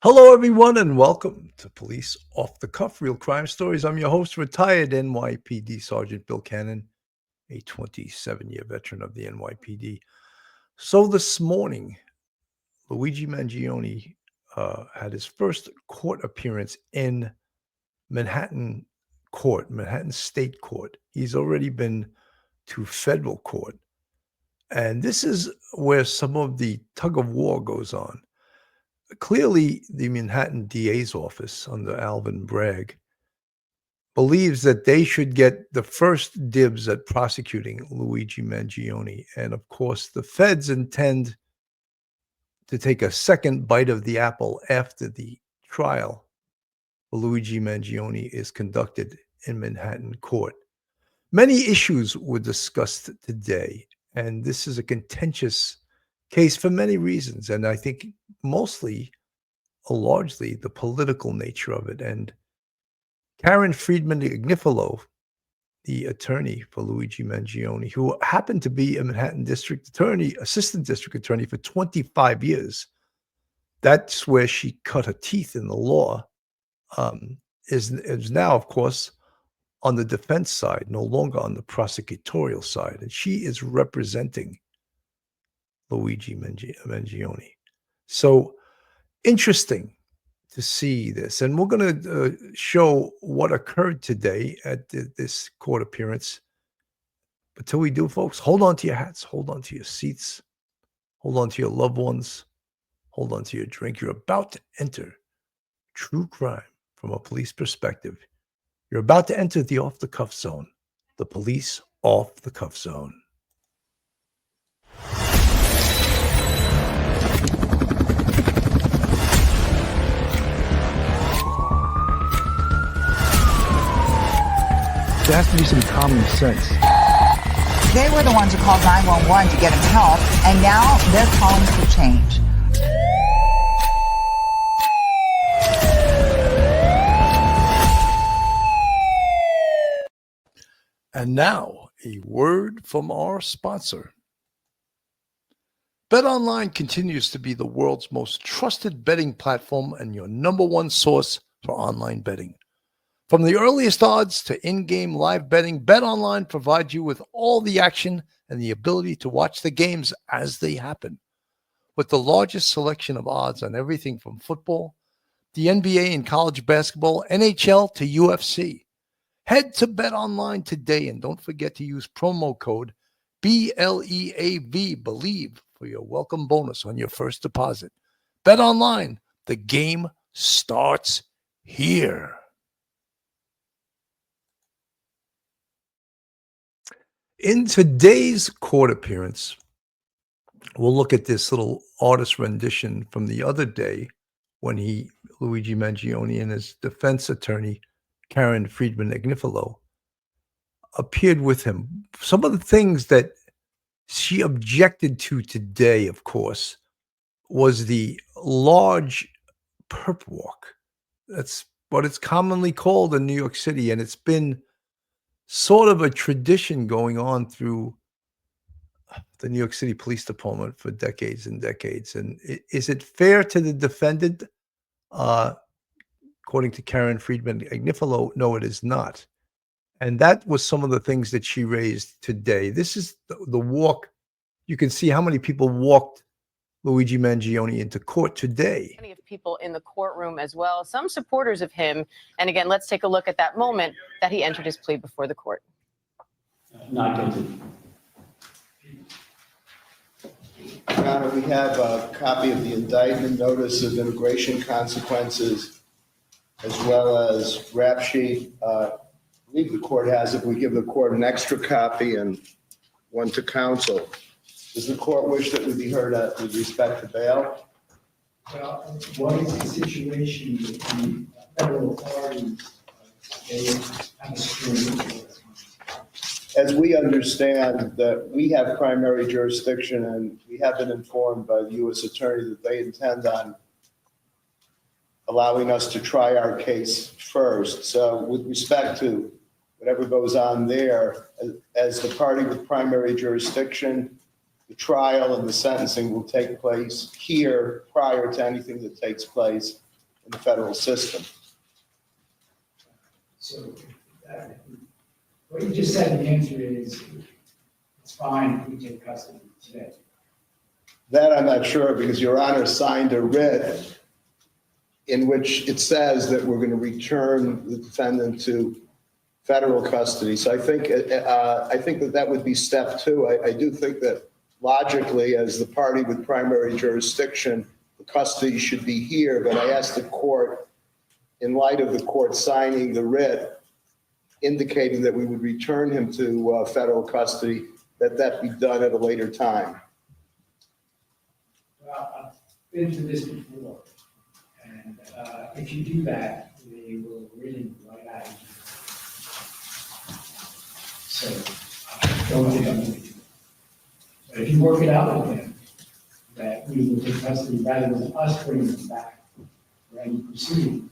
Hello, everyone, and welcome to Police Off the Cuff Real Crime Stories. I'm your host, retired NYPD Sergeant Bill Cannon, a 27-year veteran of the NYPD. So this morning, Luigi Mangione had his first court appearance in Manhattan Manhattan State Court. He's already been to federal court. And this is where some of the tug of war goes on. Clearly, the Manhattan DA's office under Alvin Bragg believes that they should get the first dibs at prosecuting Luigi Mangione. And of course, the feds intend to take a second bite of the apple after the trial for Luigi Mangione is conducted in Manhattan court. Many issues were discussed today, and this is a contentious case for many reasons. And I think mostly largely the political nature of it. And Karen Friedman Ignifilo, the attorney for Luigi Mangione, who happened to be a Manhattan district attorney, assistant district attorney for 25 years, that's where she cut her teeth in the law, is now, of course, on the defense side, no longer on the prosecutorial side. And she is representing Luigi Mangione. So interesting to see this. And we're going to show what occurred today at this court appearance. But till we do, folks, hold on to your hats, hold on to your seats, hold on to your loved ones, hold on to your drink. You're about to enter true crime from a police perspective. You're about to enter the off-the-cuff zone, the police off-the-cuff zone. There has to be some common sense. They were the ones who called 911 to get him help, and now they're calling for change. And now, a word from our sponsor. BetOnline continues to be the world's most trusted betting platform and your number one source for online betting. From the earliest odds to in-game live betting, BetOnline provides you with all the action and the ability to watch the games as they happen. With the largest selection of odds on everything from football, the NBA and college basketball, NHL to UFC. Head to BetOnline today and don't forget to use promo code BLEAV, BELIEVE, for your welcome bonus on your first deposit. BetOnline, the game starts here. In today's court appearance, we'll look at this little artist rendition from the other day when Luigi Mangione and his defense attorney, Karen Friedman Ignifilo, appeared with him. Some of the things that she objected to today, of course, was the large perp walk. That's what it's commonly called in New York City, and it's been sort of a tradition going on through the New York City Police Department for decades and decades. And is it fair to the defendant? According to Karen Friedman Ignifilo, no, it is not. And that was some of the things that she raised today. This is the walk. You can see how many people walked Luigi Mangione into court today. Many of people in the courtroom as well, some supporters of him. And again, let's take a look at that moment that he entered his plea before the court. Not guilty. Your Honor, we have a copy of the indictment, notice of immigration consequences, as well as rap sheet. I believe the court has it. We give the court an extra copy and one to counsel. Does the court wish that we be heard with respect to bail? Well, what is the situation with the federal authorities? They have a screen. As we understand that we have primary jurisdiction, and we have been informed by the U.S. Attorney that they intend on allowing us to try our case first. So with respect to whatever goes on there, as the party with primary jurisdiction, the trial and the sentencing will take place here prior to anything that takes place in the federal system. So, what you just said, the answer is, it's fine if we take custody today. That I'm not sure, because Your Honor signed a writ in which it says that we're going to return the defendant to federal custody. So I think that would be step two. I do think that logically, as the party with primary jurisdiction, the custody should be here. But I asked the court, in light of the court signing the writ, indicating that we would return him to federal custody, that be done at a later time. Well, I've been through this before, and if you do that, they will really right out of you. So, don't think I'm going to do it. But if you work it out with them, that we will take custody rather than us bringing them back for any proceeding,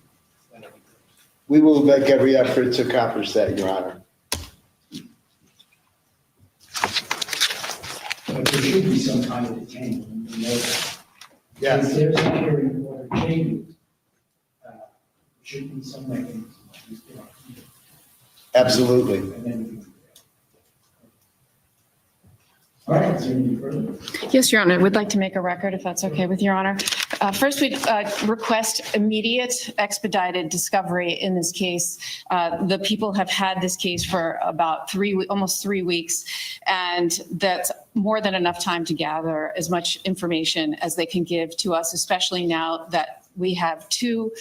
that'll be good. We will make every effort to accomplish that, Your Honor. But there should be some kind of detainment, you know that. Yes. If there's a hearing or a change, there should be some mechanism, you know, Absolutely. and then we can do that. All right, is there any further? Yes, Your Honor. I would like to make a record, if that's okay with Your Honor. First, we'd request immediate expedited discovery in this case. The people have had this case for about almost 3 weeks, and that's more than enough time to gather as much information as they can give to us, especially now that we have two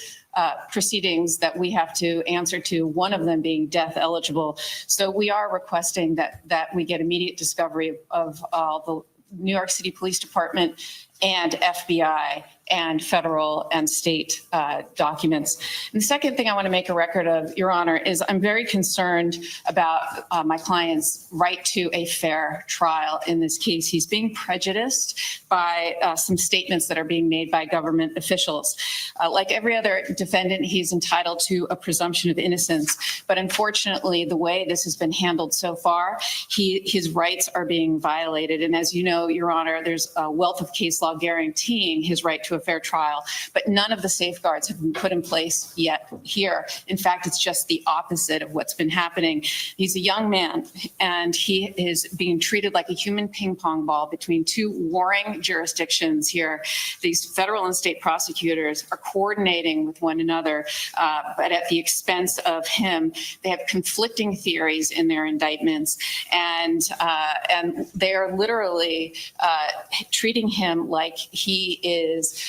proceedings that we have to answer to, one of them being death eligible. So we are requesting that we get immediate discovery of the New York City Police Department and FBI and federal and state documents. And the second thing I want to make a record of, Your Honor, is I'm very concerned about my client's right to a fair trial in this case. He's being prejudiced by some statements that are being made by government officials. Like every other defendant, he's entitled to a presumption of innocence. But unfortunately, the way this has been handled so far, his rights are being violated. And as you know, Your Honor, there's a wealth of case law guaranteeing his right to a fair trial, but none of the safeguards have been put in place yet here. In fact, it's just the opposite of what's been happening. He's a young man, and he is being treated like a human ping pong ball between two warring jurisdictions here. These federal and state prosecutors are coordinating with one another, but at the expense of him. They have conflicting theories in their indictments, and they are literally treating him like he is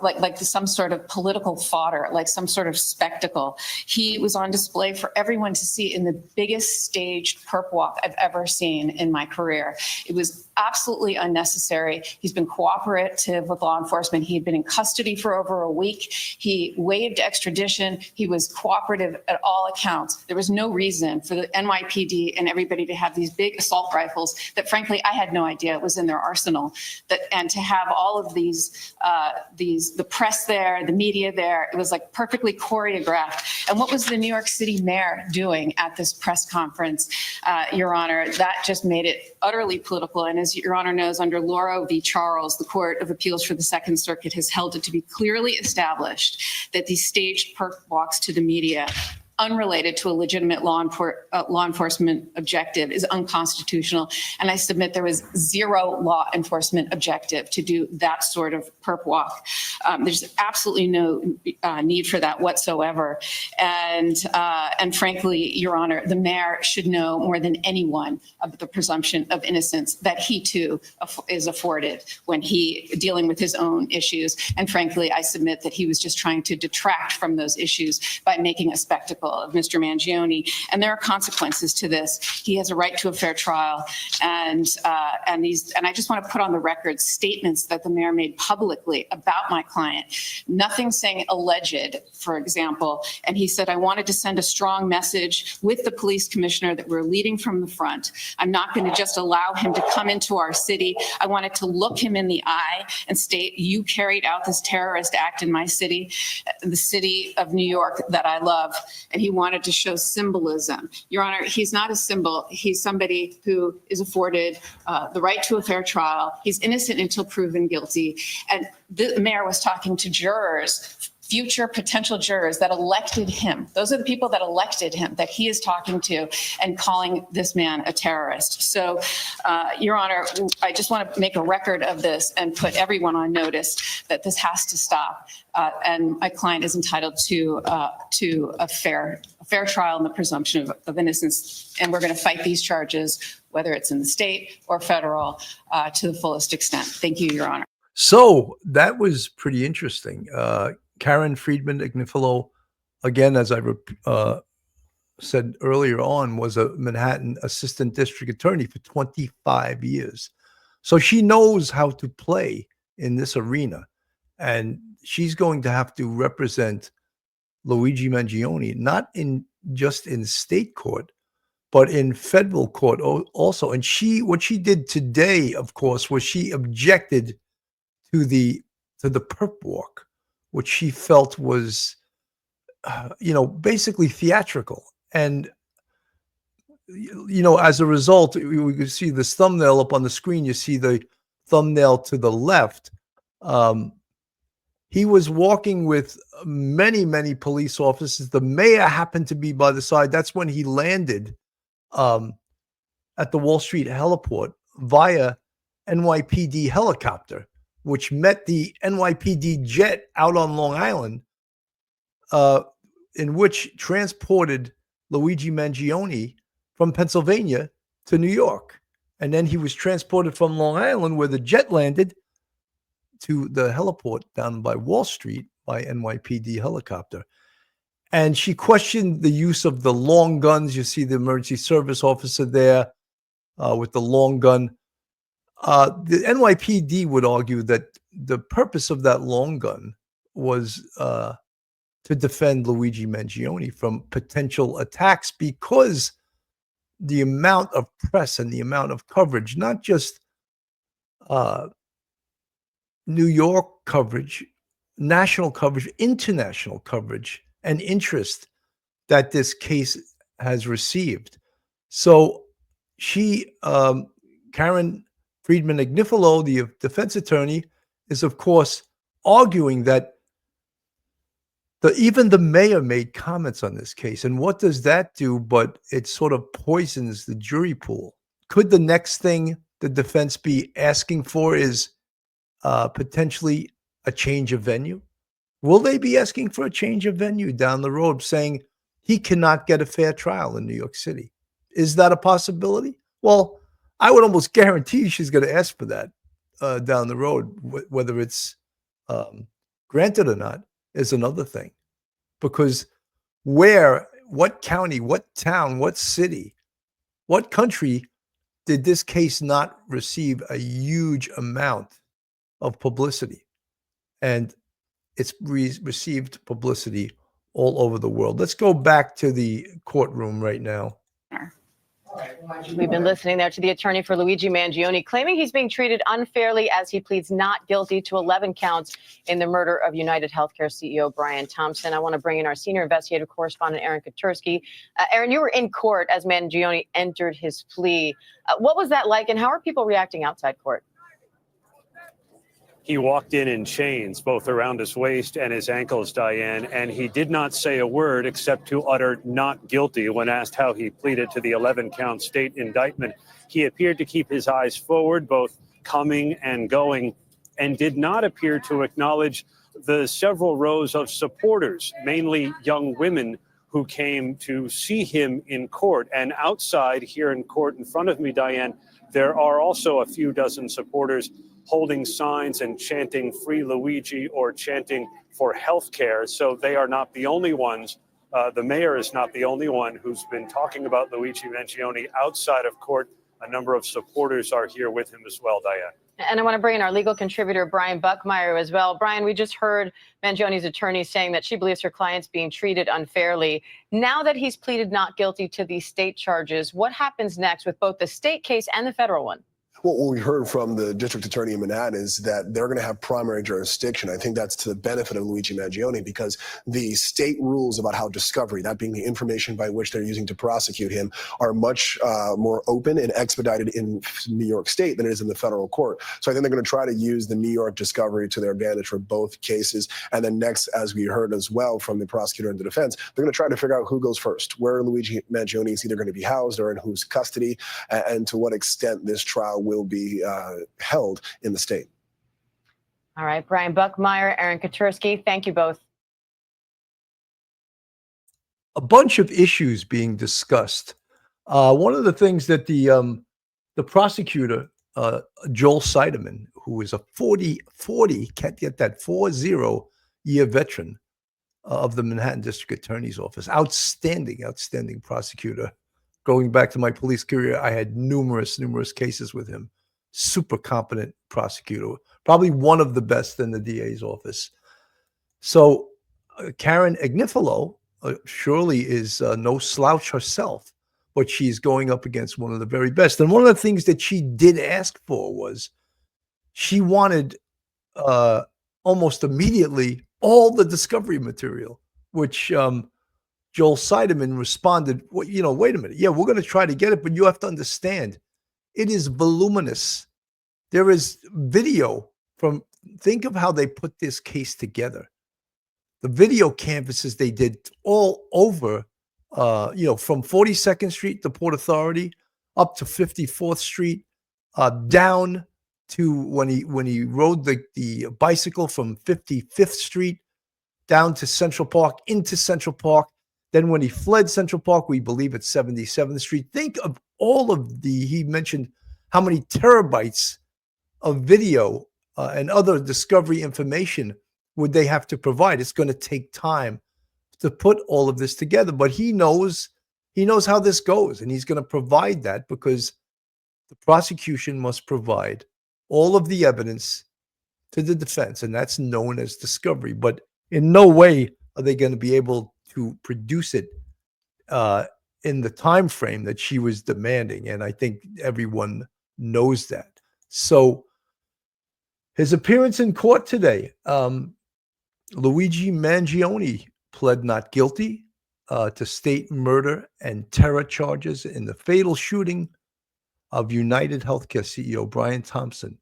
like some sort of political fodder, like some sort of spectacle. He was on display for everyone to see in the biggest staged perp walk I've ever seen in my career. It was absolutely unnecessary. He's been cooperative with law enforcement. He had been in custody for over a week. He waived extradition. He was cooperative at all accounts. There was no reason for the NYPD and everybody to have these big assault rifles that, frankly, I had no idea was in their arsenal. And to have all of the press there, the media there, it was like perfectly choreographed. And what was the New York City mayor doing at this press conference, Your Honor? That just made it utterly political. And as Your Honor knows, under Lauro v. Charles, the Court of Appeals for the Second Circuit has held it to be clearly established that these staged perp walks to the media, unrelated to a legitimate law enforcement objective, is unconstitutional. And I submit there was zero law enforcement objective to do that sort of perp walk. There's absolutely no need for that whatsoever. And frankly, Your Honor, the mayor should know more than anyone of the presumption of innocence that he too is afforded when dealing with his own issues. And frankly, I submit that he was just trying to detract from those issues by making a spectacle of Mr. Mangione. And there are consequences to this. He has a right to a fair trial. And I just want to put on the record statements that the mayor made publicly about my client. Nothing saying alleged, for example. And he said, I wanted to send a strong message with the police commissioner that we're leading from the front. I'm not going to just allow him to come into our city. I wanted to look him in the eye and state, you carried out this terrorist act in my city, the city of New York that I love. And he wanted to show symbolism. Your Honor, he's not a symbol. He's somebody who is afforded the right to a fair trial. He's innocent until proven guilty. And the mayor was talking to jurors future potential jurors that elected him. Those are the people that elected him, that he is talking to and calling this man a terrorist. So, Your Honor, I just want to make a record of this and put everyone on notice that this has to stop. And my client is entitled to a fair trial and the presumption of innocence. And we're going to fight these charges, whether it's in the state or federal, to the fullest extent. Thank you, Your Honor. So that was pretty interesting. Karen Friedman Ignifilo, again, as I said earlier on, was a Manhattan assistant district attorney for 25 years. So she knows how to play in this arena. And she's going to have to represent Luigi Mangione, not just in state court, but in federal court also. And what she did today, of course, was she objected to the perp walk, which she felt was, basically theatrical. And, as a result, we could see this thumbnail up on the screen. You see the thumbnail to the left. He was walking with many, many police officers. The mayor happened to be by the side. That's when he landed at the Wall Street heliport via NYPD helicopter, which met the NYPD jet out on Long Island, in which transported Luigi Mangione from Pennsylvania to New York. And then he was transported from Long Island, where the jet landed, to the heliport down by Wall Street by NYPD helicopter. And she questioned the use of the long guns. You see the emergency service officer there with the long gun. The NYPD would argue that the purpose of that long gun was to defend Luigi Mangione from potential attacks, because the amount of press and the amount of coverage, not just New York coverage, national coverage, international coverage, and interest that this case has received. So she, Karen Friedman Ignifilo, the defense attorney, is of course arguing that even the mayor made comments on this case. And what does that do? But it sort of poisons the jury pool. Could the next thing the defense be asking for is potentially a change of venue? Will they be asking for a change of venue down the road, saying he cannot get a fair trial in New York City? Is that a possibility? Well, I would almost guarantee she's going to ask for that down the road. Whether it's granted or not is another thing. Because what county, what town, what city, what country did this case not receive a huge amount of publicity? And it's received publicity all over the world. Let's go back to the courtroom right now. We've been listening there to the attorney for Luigi Mangione, claiming he's being treated unfairly as he pleads not guilty to 11 counts in the murder of United Healthcare CEO Brian Thompson. I want to bring in our senior investigative correspondent, Aaron Katursky. Aaron, you were in court as Mangione entered his plea. What was that like, and how are people reacting outside court? He walked in chains, both around his waist and his ankles, Diane, and he did not say a word except to utter not guilty when asked how he pleaded to the 11-count state indictment. He appeared to keep his eyes forward, both coming and going, and did not appear to acknowledge the several rows of supporters, mainly young women, who came to see him in court. And outside here in court in front of me, Diane, there are also a few dozen supporters holding signs and chanting "Free Luigi" or chanting for health care. So they are not the only ones. The mayor is not the only one who's been talking about Luigi Mangione outside of court. A number of supporters are here with him as well, Diane. And I want to bring in our legal contributor, Brian Buckmeyer, as well. Brian, we just heard Mangione's attorney saying that she believes her client's being treated unfairly. Now that he's pleaded not guilty to these state charges, what happens next with both the state case and the federal one? Well, what we heard from the district attorney in Manhattan is that they're going to have primary jurisdiction. I think that's to the benefit of Luigi Mangione, because the state rules about how discovery, that being the information by which they're using to prosecute him, are much more open and expedited in New York State than it is in the federal court. So I think they're going to try to use the New York discovery to their advantage for both cases. And then next, as we heard as well from the prosecutor and the defense, they're going to try to figure out who goes first, where Luigi Mangione is either going to be housed or in whose custody, and to what extent this trial will be held in the state. All right, Brian Buckmeyer, Aaron Katursky, thank you both. A bunch of issues being discussed. One of the things that the prosecutor, Joel Seidemann, who is a 40, can't get that, 40-year veteran of the Manhattan District Attorney's Office, outstanding prosecutor. Going back to my police career, I had numerous cases with him. Super competent prosecutor, probably one of the best in the DA's office. So Karen Agnifilo surely is no slouch herself, but she's going up against one of the very best. And one of the things that she did ask for was she wanted almost immediately all the discovery material, which Joel Seidemann responded, well, wait a minute. Yeah, we're going to try to get it, but you have to understand, it is voluminous. There is video from, think of how they put this case together. The video canvases they did all over, from 42nd Street, the Port Authority, up to 54th Street, down to when he rode the bicycle from 55th Street down to Central Park, into Central Park. Then when he fled Central Park, we believe at 77th Street. Think of all of he mentioned how many terabytes of video and other discovery information would they have to provide. It's going to take time to put all of this together, but he knows how this goes, and he's going to provide that because the prosecution must provide all of the evidence to the defense, and that's known as discovery. But in no way are they going to be able to produce it in the time frame that she was demanding, and I think everyone knows that. So his appearance in court today, Luigi Mangione pled not guilty to state murder and terror charges in the fatal shooting of United Healthcare CEO Brian Thompson.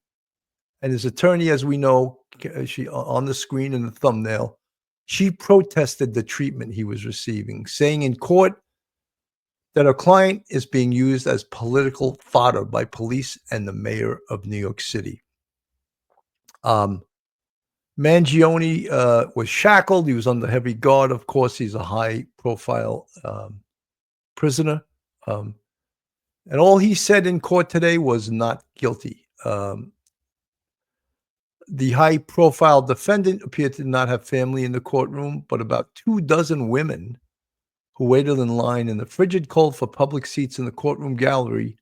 And his attorney, as we know, she on the screen in the thumbnail, she protested the treatment he was receiving, saying in court that her client is being used as political fodder by police and the mayor of New York City. Mangione was shackled. He was under heavy guard. Of course, he's a high-profile prisoner. And all he said in court today was not guilty. The high-profile defendant appeared to not have family in the courtroom, but about 24 women who waited in line in the frigid cold for public seats in the courtroom gallery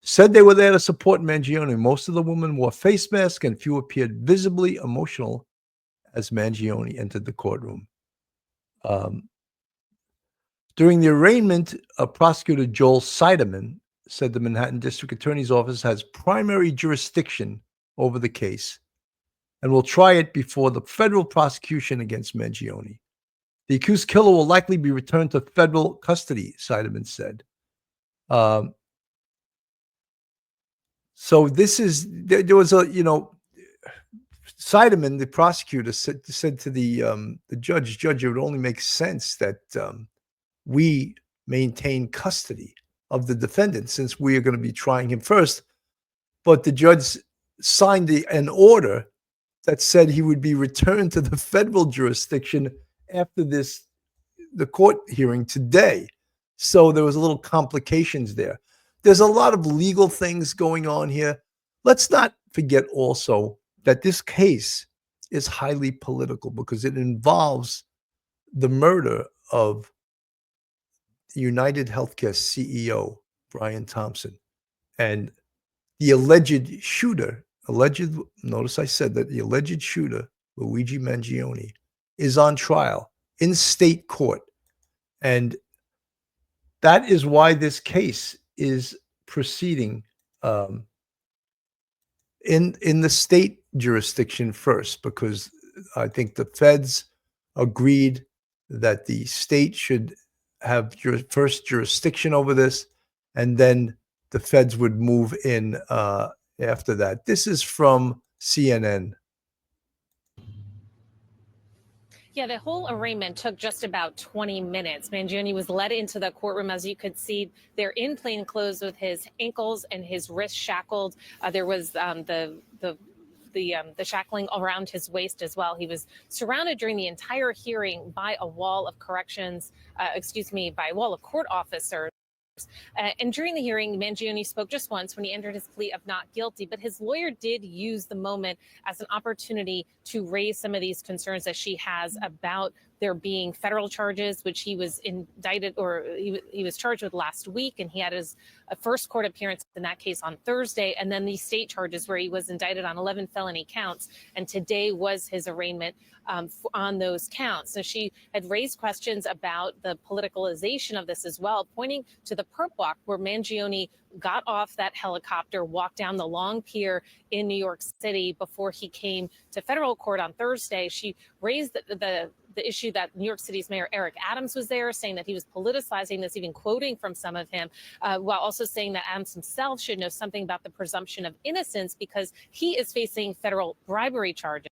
said they were there to support Mangione. Most of the women wore face masks, and few appeared visibly emotional as Mangione entered the courtroom. During the arraignment, prosecutor Joel Seidemann said the Manhattan District Attorney's Office has primary jurisdiction over the case and will try it before the federal prosecution against Mangione. The accused killer will likely be returned to federal custody, Seidemann said. So this is, there was a, Seidemann, the prosecutor, said to the judge, it would only make sense that we maintain custody of the defendant since we are going to be trying him first. But the judge signed an order that said he would be returned to the federal jurisdiction after the court hearing today. So there was a little complications there. There's a lot of legal things going on here. Let's not forget also that this case is highly political because it involves the murder of United Healthcare CEO Brian Thompson, and the alleged shooter, notice I said that the alleged shooter, Luigi Mangione, is on trial in state court. And that is why this case is proceeding in the state jurisdiction first, because I think the feds agreed that the state should have first jurisdiction over this, and then the feds would move in after that. This is from CNN. Yeah, the whole arraignment took just about 20 minutes. Mangione was led into the courtroom. As you could see, they're in plain clothes with his ankles and his wrists shackled. There was the shackling around his waist as well. He was surrounded during the entire hearing by a wall of by a wall of court officers. And during the hearing, Mangione spoke just once when he entered his plea of not guilty, but his lawyer did use the moment as an opportunity to raise some of these concerns that she has about there being federal charges, which he was indicted, or he was charged with last week, and he had his first court appearance in that case on Thursday, and then the state charges where he was indicted on 11 felony counts, and today was his arraignment on those counts. So she had raised questions about the politicalization of this as well, pointing to the perp walk where Mangione got off that helicopter, walked down the long pier in New York City before he came to federal court on Thursday. She raised the issue that New York City's Mayor Eric Adams was there, saying that he was politicizing this, even quoting from some of him, while also saying that Adams himself should know something about the presumption of innocence because he is facing federal bribery charges.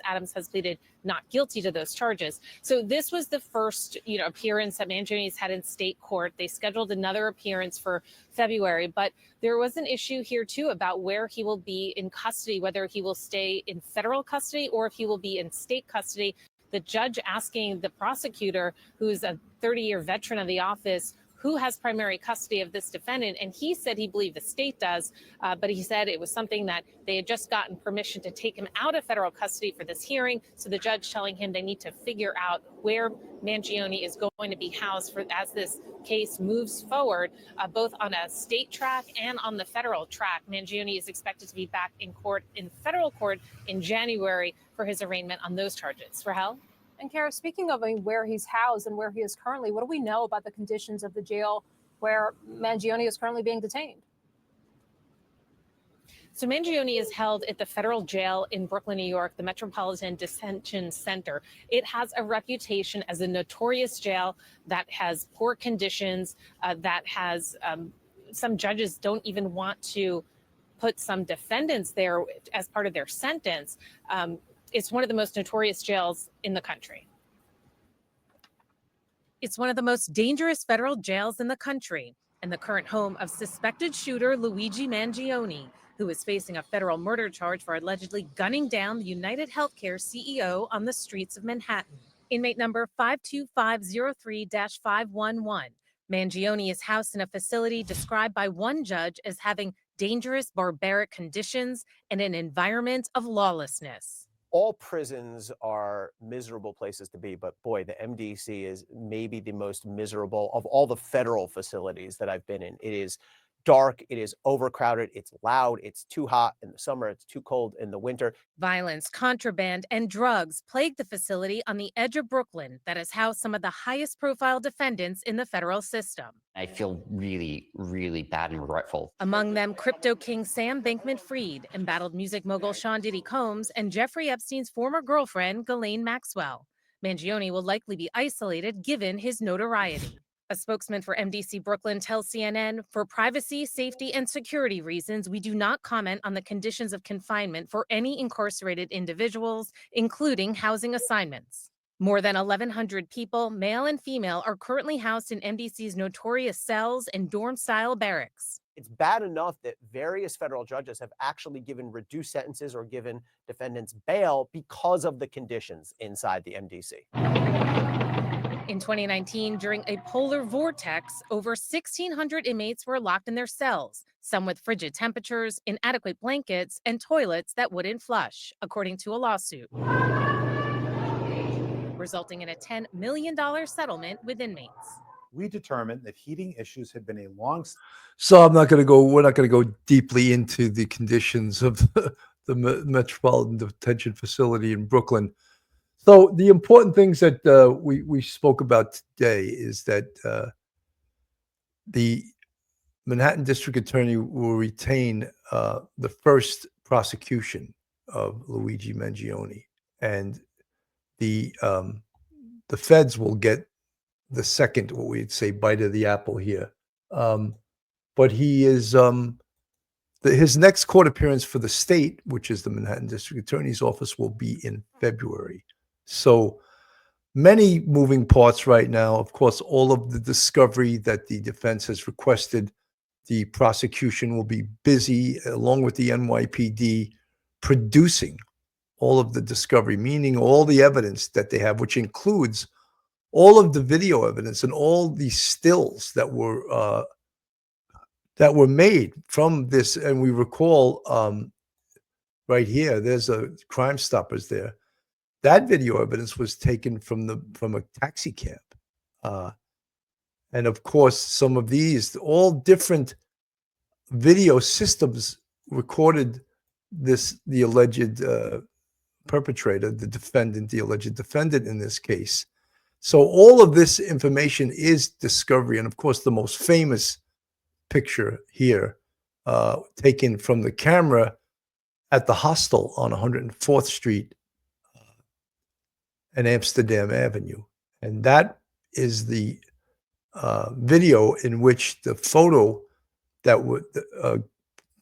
Adams has pleaded not guilty to those charges. So this was the first, appearance that Mangione's had in state court. They scheduled another appearance for February, but there was an issue here too about where he will be in custody, whether he will stay in federal custody or if he will be in state custody. The judge asking the prosecutor, who's a 30-year veteran of the office, who has primary custody of this defendant, and he said he believed the state does, but he said it was something that they had just gotten permission to take him out of federal custody for this hearing. So the judge telling him they need to figure out where Mangione is going to be housed as this case moves forward, both on a state track and on the federal track. Mangione is expected to be back in federal court in January for his arraignment on those charges. Rahel? And Kara, speaking of where he's housed and where he is currently, what do we know about the conditions of the jail where Mangione is currently being detained? So Mangione is held at the federal jail in Brooklyn, New York, the Metropolitan Detention Center. It has a reputation as a notorious jail that has poor conditions, that has some judges don't even want to put some defendants there as part of their sentence. It's one of the most notorious jails in the country. It's one of the most dangerous federal jails in the country and the current home of suspected shooter Luigi Mangione, who is facing a federal murder charge for allegedly gunning down the United Healthcare CEO on the streets of Manhattan. Inmate number 52503-511. Mangione is housed in a facility described by one judge as having dangerous, barbaric conditions and an environment of lawlessness. All prisons are miserable places to be, but boy, the MDC is maybe the most miserable of all the federal facilities that I've been in. It is dark, it is overcrowded, it's loud, it's too hot in the summer, it's too cold in the winter. Violence, contraband, and drugs plague the facility on the edge of Brooklyn that has housed some of the highest profile defendants in the federal system. I feel really, really bad and regretful. Among them, crypto king Sam Bankman-Fried, embattled music mogul Sean Diddy Combs, and Jeffrey Epstein's former girlfriend, Ghislaine Maxwell. Mangione will likely be isolated given his notoriety. A spokesman for MDC Brooklyn tells CNN, for privacy, safety, and security reasons, we do not comment on the conditions of confinement for any incarcerated individuals, including housing assignments. More than 1,100 people, male and female, are currently housed in MDC's notorious cells and dorm-style barracks. It's bad enough that various federal judges have actually given reduced sentences or given defendants bail because of the conditions inside the MDC. In 2019, during a polar vortex, over 1,600 inmates were locked in their cells, some with frigid temperatures, inadequate blankets, and toilets that wouldn't flush, according to a lawsuit, resulting in a $10 million settlement with inmates. We determined that heating issues had been a long... So we're not going to go deeply into the conditions of the Metropolitan Detention Facility in Brooklyn. So the important things that we spoke about today is that the Manhattan District Attorney will retain the first prosecution of Luigi Mangione, and the feds will get the second, what we'd say, bite of the apple here. But he is his next court appearance for the state, which is the Manhattan District Attorney's Office, will be in February. So many moving parts right now. Of course, all of the discovery that the defense has requested, the prosecution will be busy, along with the NYPD, producing all of the discovery, meaning all the evidence that they have, which includes all of the video evidence and all the stills that were made from this. And we recall right here, there's a Crime Stoppers there. That video evidence was taken from a taxi cab. And of course, some of these, all different video systems recorded the alleged perpetrator, the alleged defendant in this case. So all of this information is discovery. And of course, the most famous picture here, taken from the camera at the hostel on 104th Street and Amsterdam Avenue. And that is the video in which the photo that would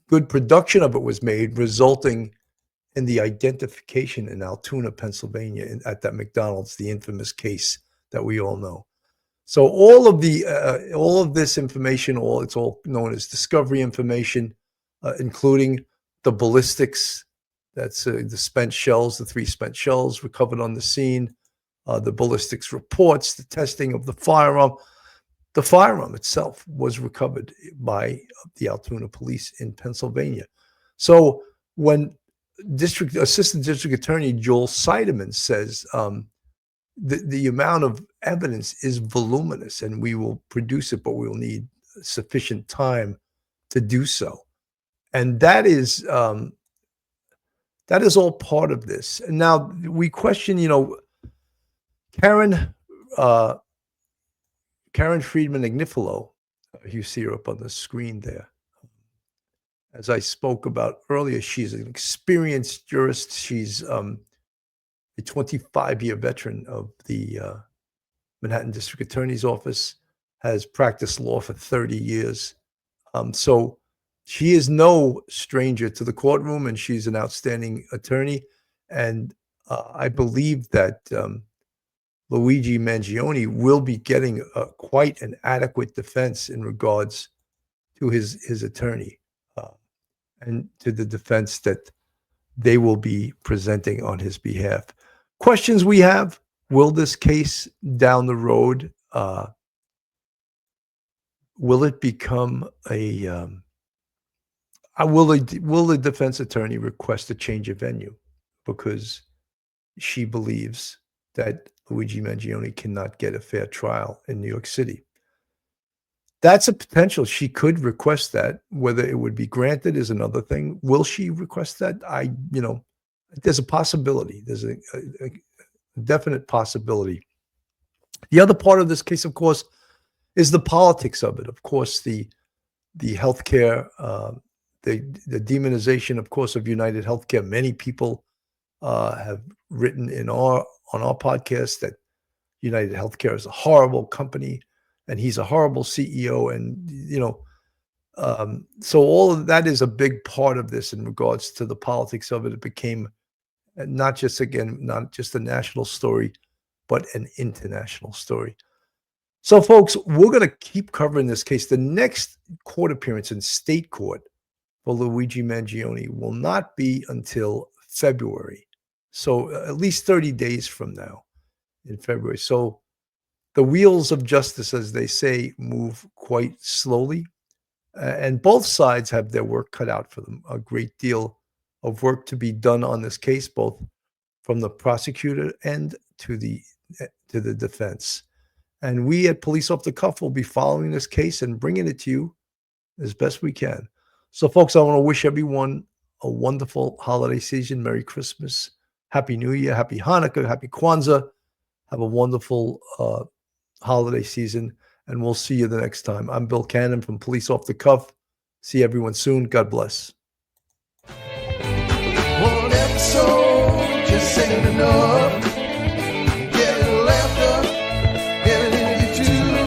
good production of it was made, resulting in the identification in Altoona, Pennsylvania, at that McDonald's, the infamous case that we all know. So all of this information, it's all known as discovery information, including the ballistics. That's the spent shells, the 3 spent shells recovered on the scene, the ballistics reports, the testing of the firearm. The firearm itself was recovered by the Altoona police in Pennsylvania. So when Assistant District Attorney Joel Seidemann says the amount of evidence is voluminous and we will produce it, but we will need sufficient time to do so. And that is all part of this. And now we question, Karen Friedman Ignifilo, you see her up on the screen there. As I spoke about earlier, she's an experienced jurist. She's a 25-year veteran of the Manhattan District Attorney's Office, has practiced law for 30 years. So she is no stranger to the courtroom, and she's an outstanding attorney. And I believe that Luigi Mangione will be getting quite an adequate defense in regards to his attorney and to the defense that they will be presenting on his behalf. Questions we have: will this case down the road, will it become will the defense attorney request a change of venue because she believes that Luigi Mangione cannot get a fair trial in New York City? That's a potential. She could request that. Whether it would be granted is another thing. Will she request that? There's a possibility. There's a definite possibility. The other part of this case, of course, is the politics of it. Of course, the healthcare, the demonization, of course, of United Healthcare. Many people have written on our podcast that United Healthcare is a horrible company and he's a horrible CEO. And, so all of that is a big part of this in regards to the politics of it. It became not just a national story, but an international story. So, folks, we're going to keep covering this case. The next court appearance in state court for Luigi Mangione will not be until February. So at least 30 days from now in February. So the wheels of justice, as they say, move quite slowly. And both sides have their work cut out for them. A great deal of work to be done on this case, both from the prosecutor and to the defense. And we at Police Off the Cuff will be following this case and bringing it to you as best we can. So, folks, I want to wish everyone a wonderful holiday season. Merry Christmas. Happy New Year. Happy Hanukkah. Happy Kwanzaa. Have a wonderful holiday season. And we'll see you the next time. I'm Bill Cannon from Police Off the Cuff. See everyone soon. God bless. soul just ain't enough.